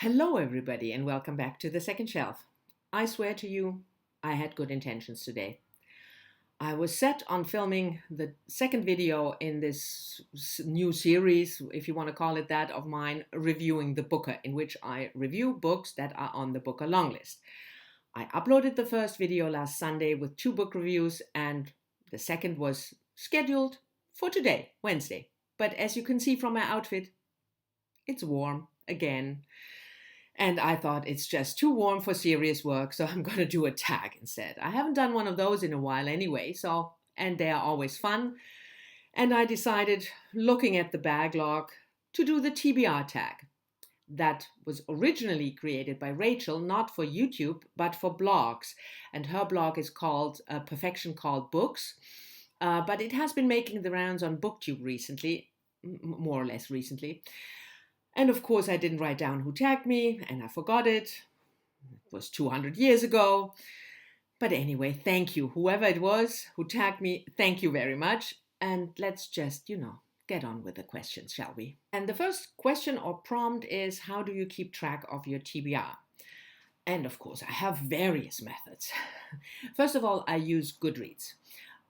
Hello, everybody, and welcome back to the second shelf. I swear to you, I had good intentions today. I was set on filming the second video in this new series, if you want to call it that, of mine, Reviewing the Booker, in which I review books that are on the Booker long list. I uploaded the first video last Sunday with 2 book reviews, and the second was scheduled for today, Wednesday. But as you can see from my outfit, it's warm again. And I thought it's just too warm for serious work, so I'm going to do a tag instead. I haven't done one of those in a while anyway, and they are always fun. And I decided, looking at the backlog, to do the TBR tag. That was originally created by Rachel, not for YouTube, but for blogs. And her blog is called Perfection Called Books. But it has been making the rounds on BookTube recently, more or less recently. And of course, I didn't write down who tagged me, and I forgot it. It was 200 years ago. But anyway, thank you. Whoever it was who tagged me, thank you very much. And let's just, get on with the questions, shall we? And the first question or prompt is, how do you keep track of your TBR? And of course, I have various methods. First of all, I use Goodreads.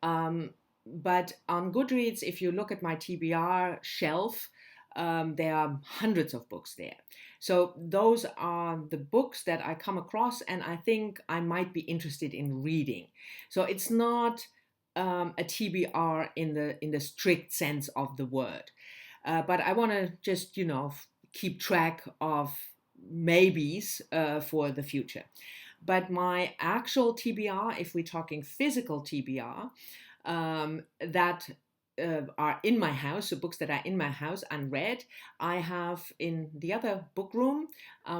But on Goodreads, if you look at my TBR shelf, there are hundreds of books there. So those are the books that I come across and I think I might be interested in reading. So it's not a TBR in the strict sense of the word. But I want to just, keep track of maybes for the future. But my actual TBR, if we're talking physical TBR, that are in my house, so books that are in my house unread, I have in the other book room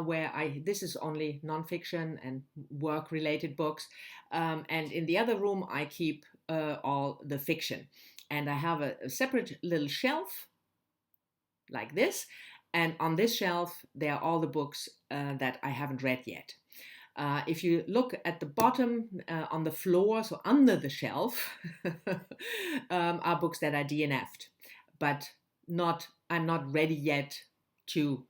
where this is only nonfiction and work-related books, and in the other room I keep all the fiction. And I have a separate little shelf like this, and on this shelf there are all the books that I haven't read yet. If you look at the bottom on the floor, so under the shelf, are books that are DNF'd, but I'm not ready yet to,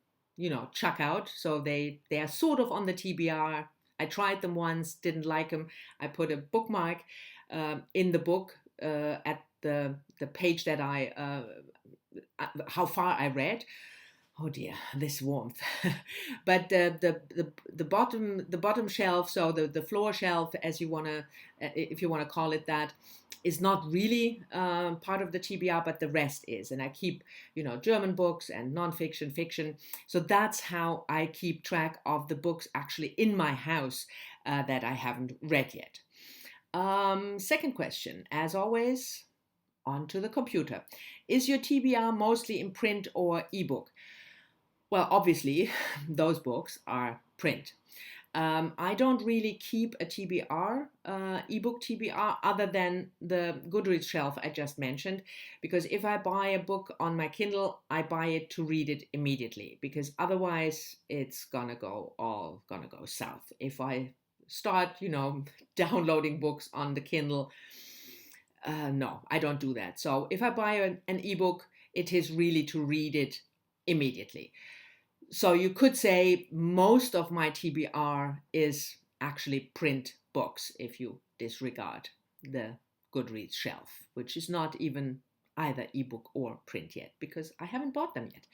chuck out. So they are sort of on the TBR. I tried them once, didn't like them. I put a bookmark in the book at the page that how far I read. Oh dear, this warmth. But the bottom shelf, so the floor shelf, as you wanna, if you wanna call it that, is not really part of the TBR, but the rest is. And I keep, German books and nonfiction, fiction. So that's how I keep track of the books actually in my house that I haven't read yet. Second question, as always, onto the computer. Is your TBR mostly in print or ebook? Well, obviously, those books are print. I don't really keep a TBR, ebook TBR, other than the Goodreads shelf I just mentioned, because if I buy a book on my Kindle, I buy it to read it immediately, because otherwise it's gonna go south. If I start, downloading books on the Kindle, no, I don't do that. So if I buy an ebook, it is really to read it immediately. So you could say most of my TBR is actually print books if you disregard the Goodreads shelf, which is not even either ebook or print yet because I haven't bought them yet.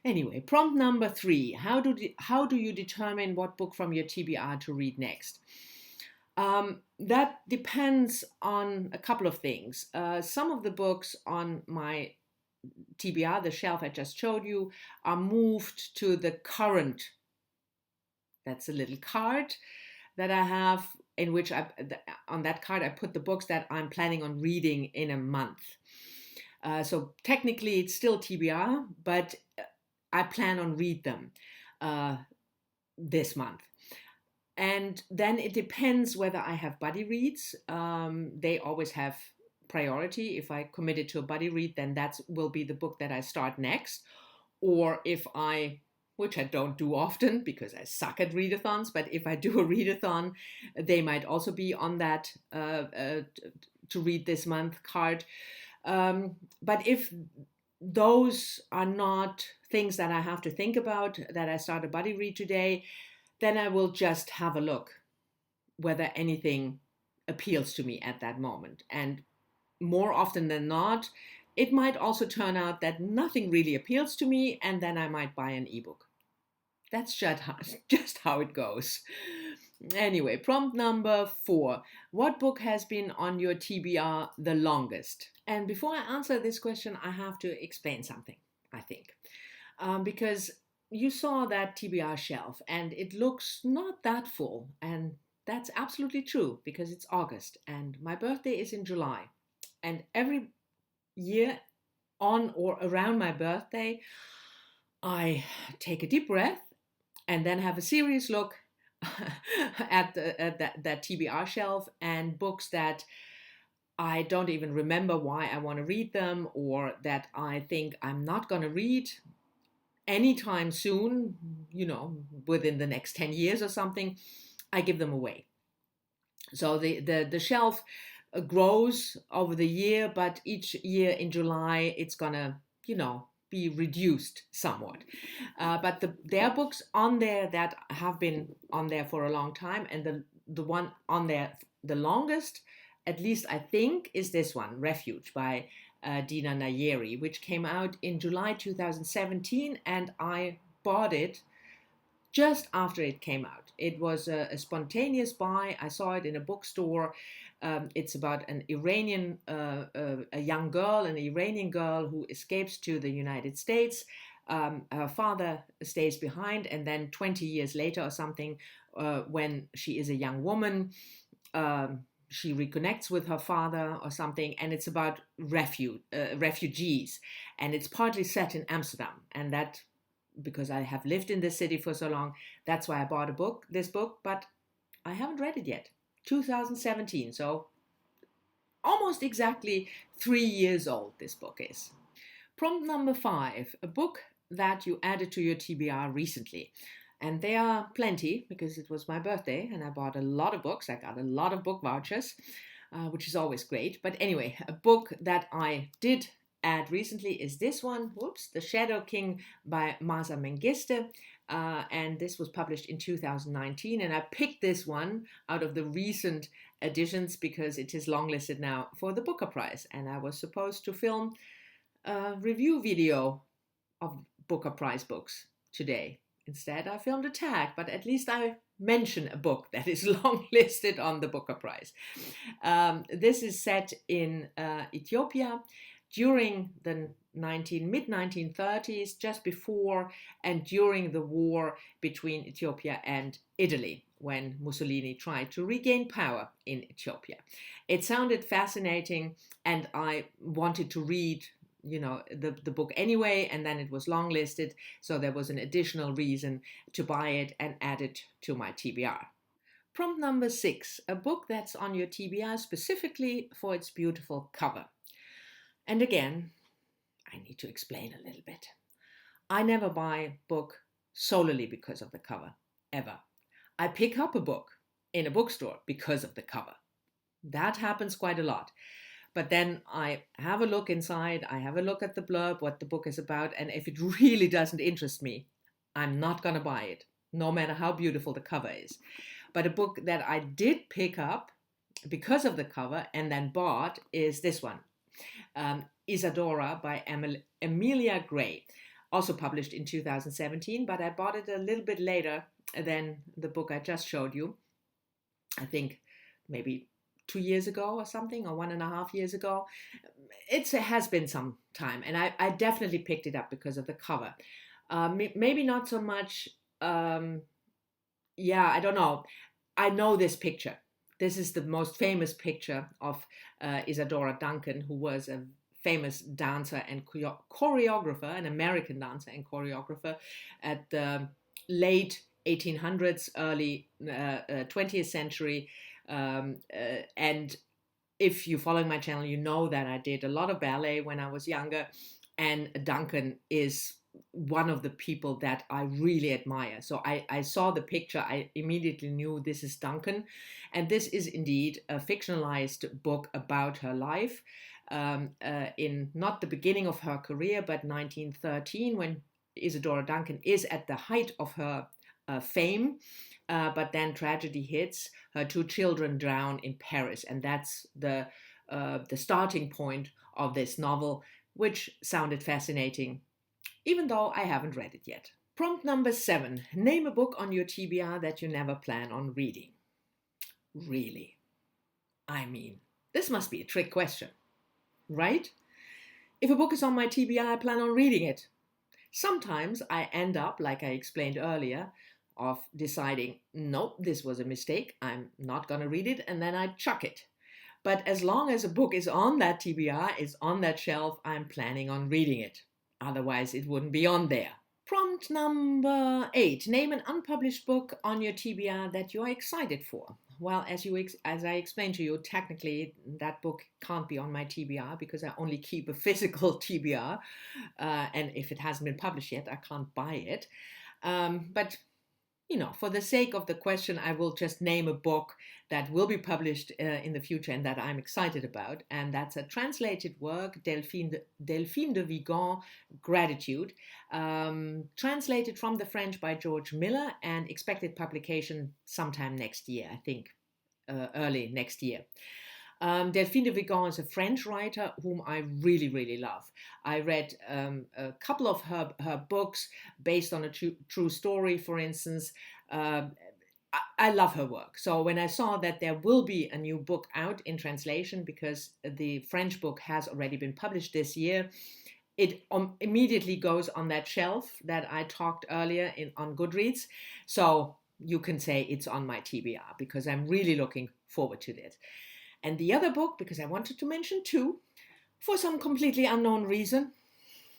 Anyway, prompt number 3. How do you determine what book from your TBR to read next? That depends on a couple of things. Some of the books on my TBR, the shelf I just showed you, are moved to the current. That's a little card that I have in which on that card I put the books that I'm planning on reading in a month. So technically it's still TBR, but I plan on read them this month. And then it depends whether I have buddy reads. They always have priority. If I committed to a buddy read, then that will be the book that I start next. Or if which I don't do often because I suck at readathons, but if I do a readathon, they might also be on that to read this month card. But if those are not things that I have to think about, that I start a buddy read today, then I will just have a look whether anything appeals to me at that moment. And more often than not, it might also turn out that nothing really appeals to me, and then I might buy an ebook. That's just how it goes. Anyway, prompt number 4. What book has been on your TBR the longest? And before I answer this question, I have to explain something, I think. Because you saw that TBR shelf and it looks not that full. And that's absolutely true because it's August and my birthday is in July. And every year on or around my birthday, I take a deep breath and then have a serious look at that TBR shelf and books that I don't even remember why I want to read them, or that I think I'm not going to read anytime soon, within the next 10 years or something. I give them away. So the shelf grows over the year, but each year in July, it's going to, be reduced somewhat. But there are books on there that have been on there for a long time, and the one on there the longest, at least I think, is this one, Refuge by Dina Nayeri, which came out in July 2017, and I bought it just after it came out. It was a spontaneous buy. I saw it in a bookstore. It's about a young girl, an Iranian girl who escapes to the United States. Her father stays behind, and then 20 years later or something, when she is a young woman, she reconnects with her father or something, and it's about refugees, and it's partly set in Amsterdam, and that, because I have lived in this city for so long, that's why I bought this book, but I haven't read it yet. 2017, so almost exactly 3 years old this book is. Prompt number 5, a book that you added to your TBR recently. And there are plenty, because it was my birthday and I bought a lot of books. I got a lot of book vouchers, which is always great. But anyway, a book that I did add recently is this one, The Shadow King by Mahsa Mengiste. And this was published in 2019. And I picked this one out of the recent editions because it is longlisted now for the Booker Prize. And I was supposed to film a review video of Booker Prize books today. Instead, I filmed a tag, but at least I mention a book that is long listed on the Booker Prize. This is set in Ethiopia during the mid-1930s, just before and during the war between Ethiopia and Italy, when Mussolini tried to regain power in Ethiopia. It sounded fascinating, and I wanted to read the book anyway, and then it was long listed, so there was an additional reason to buy it and add it to my TBR. Prompt number 6, a book that's on your TBR specifically for its beautiful cover. And again, I need to explain a little bit. I never buy a book solely because of the cover, ever. I pick up a book in a bookstore because of the cover. That happens quite a lot. But then I have a look inside, I have a look at the blurb, what the book is about, and if it really doesn't interest me, I'm not going to buy it, no matter how beautiful the cover is. But a book that I did pick up because of the cover and then bought is this one, Isadora by Emilia Gray, also published in 2017, but I bought it a little bit later than the book I just showed you. I think maybe 2 years ago or something, or 1.5 years ago. It has been some time, and I definitely picked it up because of the cover. Maybe not so much, I don't know. I know this picture. This is the most famous picture of Isadora Duncan, who was a famous dancer and choreographer, an American dancer and choreographer at the late 1800s, early 20th century. And if you follow my channel, you know that I did a lot of ballet when I was younger, and Duncan is one of the people that I really admire. So I saw the picture, I immediately knew this is Duncan, and this is indeed a fictionalized book about her life. in not the beginning of her career, but 1913, when Isadora Duncan is at the height of her fame. But then tragedy hits. Her two children drown in Paris, and that's the starting point of this novel, which sounded fascinating, even though I haven't read it yet. Prompt number 7. Name a book on your TBR that you never plan on reading. Really? I mean, this must be a trick question, right? If a book is on my TBR, I plan on reading it. Sometimes I end up, like I explained earlier, of deciding, nope, this was a mistake, I'm not going to read it, and then I chuck it. But as long as a book is on that TBR, is on that shelf, I'm planning on reading it. Otherwise, it wouldn't be on there. Prompt number 8. Name an unpublished book on your TBR that you are excited for. Well, as I explained to you, technically that book can't be on my TBR because I only keep a physical TBR. And if it hasn't been published yet, I can't buy it. But for the sake of the question, I will just name a book that will be published in the future and that I'm excited about. And that's a translated work, Delphine de Vigan, Gratitude, translated from the French by George Miller and expected publication sometime next year, I think, early next year. Delphine de Vigan is a French writer whom I really, really love. I read a couple of her books based on a true story, for instance. I love her work. So when I saw that there will be a new book out in translation, because the French book has already been published this year, it immediately goes on that shelf that I talked earlier on Goodreads. So you can say it's on my TBR because I'm really looking forward to it. And the other book, because I wanted to mention two, for some completely unknown reason.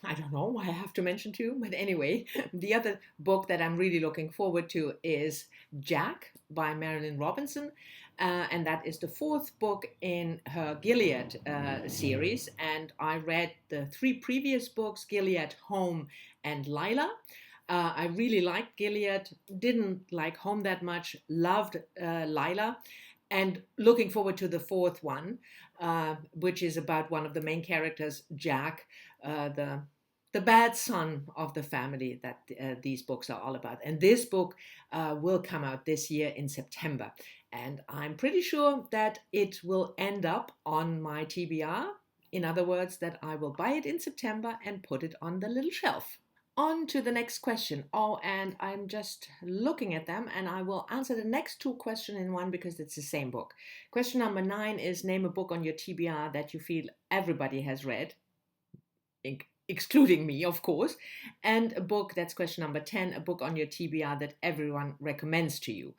I don't know why I have to mention two, but anyway, the other book that I'm really looking forward to is Jack by Marilynne Robinson. And that is the 4th book in her Gilead series. And I read the 3 previous books, Gilead, Home, and Lila. I really liked Gilead, didn't like Home that much, loved Lila. And looking forward to the 4th one, which is about one of the main characters, Jack, the bad son of the family that these books are all about. And this book will come out this year in September. And I'm pretty sure that it will end up on my TBR. In other words, that I will buy it in September and put it on the little shelf. On to the next question. Oh, and I'm just looking at them, and I will answer the next 2 questions in one because it's the same book. Question number 9 is name a book on your TBR that you feel everybody has read, excluding me, of course. And a book, that's question number 10, a book on your TBR that everyone recommends to you.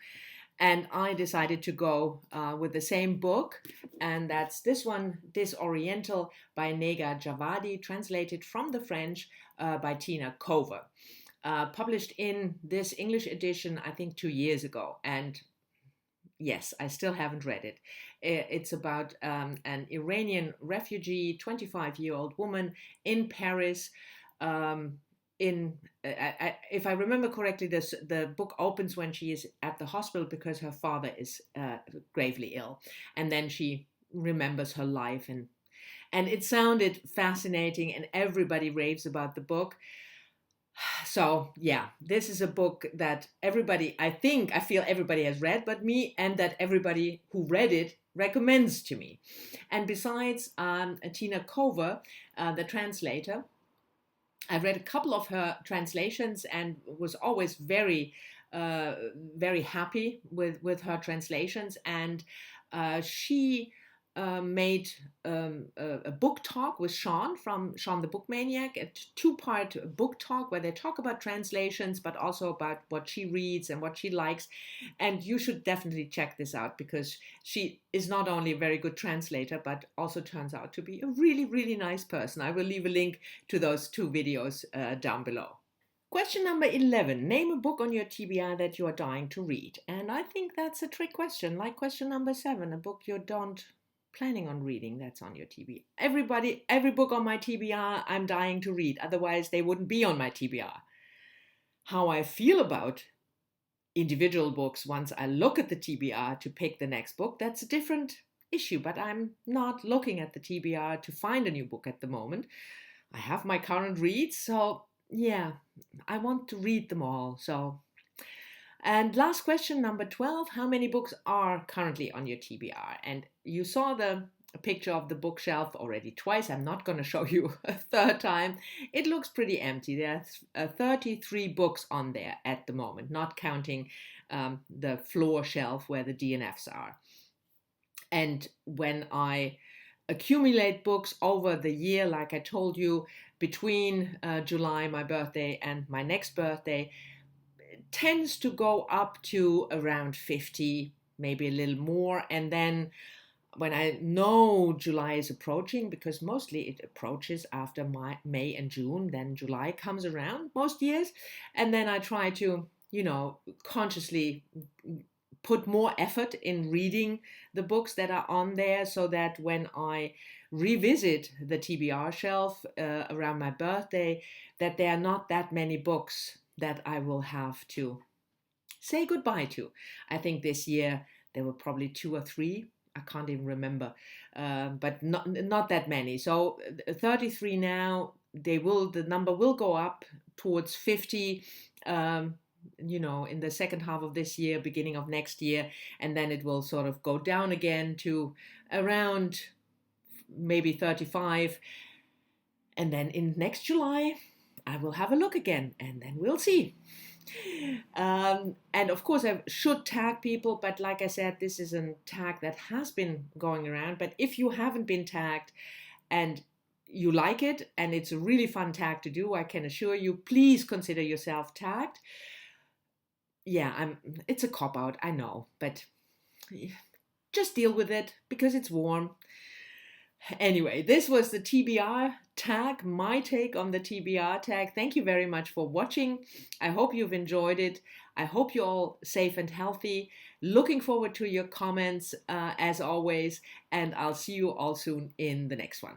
And I decided to go with the same book, and that's this one, Disoriental by Nega Javadi, translated from the French by Tina Kover. Published in this English edition, I think 2 years ago. And yes, I still haven't read it. It's about an Iranian refugee, 25-year-old woman in Paris. If I remember correctly, the book opens when she is at the hospital because her father is gravely ill, and then she remembers her life, and it sounded fascinating, and everybody raves about the book. So yeah, this is a book that I feel everybody has read but me, and that everybody who read it recommends to me. And besides Tina Kover, the translator, I read a couple of her translations and was always very, very happy with her translations. And she made a book talk with Shawn from Shawn the Book Maniac, a 2-part book talk where they talk about translations, but also about what she reads and what she likes. And you should definitely check this out because she is not only a very good translator, but also turns out to be a really, really nice person. I will leave a link to those 2 videos down below. Question number 11. Name a book on your TBR that you are dying to read. And I think that's a trick question, like question number 7, a book you don't planning on reading that's on your TBR. Every book on my TBR I'm dying to read, otherwise they wouldn't be on my TBR. How I feel about individual books once I look at the TBR to pick the next book, that's a different issue, but I'm not looking at the TBR to find a new book at the moment. I have my current reads, so yeah, I want to read them all. So, and last question, number 12, how many books are currently on your TBR? And you saw the picture of the bookshelf already twice. I'm not going to show you a third time. It looks pretty empty. There are 33 books on there at the moment, not counting the floor shelf where the DNFs are. And when I accumulate books over the year, like I told you, between July, my birthday, and my next birthday, it tends to go up to around 50, maybe a little more. And then when I know July is approaching, because mostly it approaches after May and June, then July comes around most years. And then I try to, consciously put more effort in reading the books that are on there, so that when I revisit the TBR shelf around my birthday, that there are not that many books that I will have to say goodbye to. I think this year there were probably 2 or 3. I can't even remember, but not that many. So 33 now. The number will go up towards 50. In the second half of this year, beginning of next year, and then it will sort of go down again to around maybe 35. And then in next July, I will have a look again, and then we'll see. And of course, I should tag people, but like I said, this is a tag that has been going around. But if you haven't been tagged and you like it, and it's a really fun tag to do, I can assure you, please consider yourself tagged. Yeah, it's a cop-out, I know, but just deal with it because it's warm. Anyway, this was the TBR tag, my take on the TBR tag. Thank you very much for watching. I hope you've enjoyed it. I hope you're all safe and healthy. Looking forward to your comments as always, and I'll see you all soon in the next one.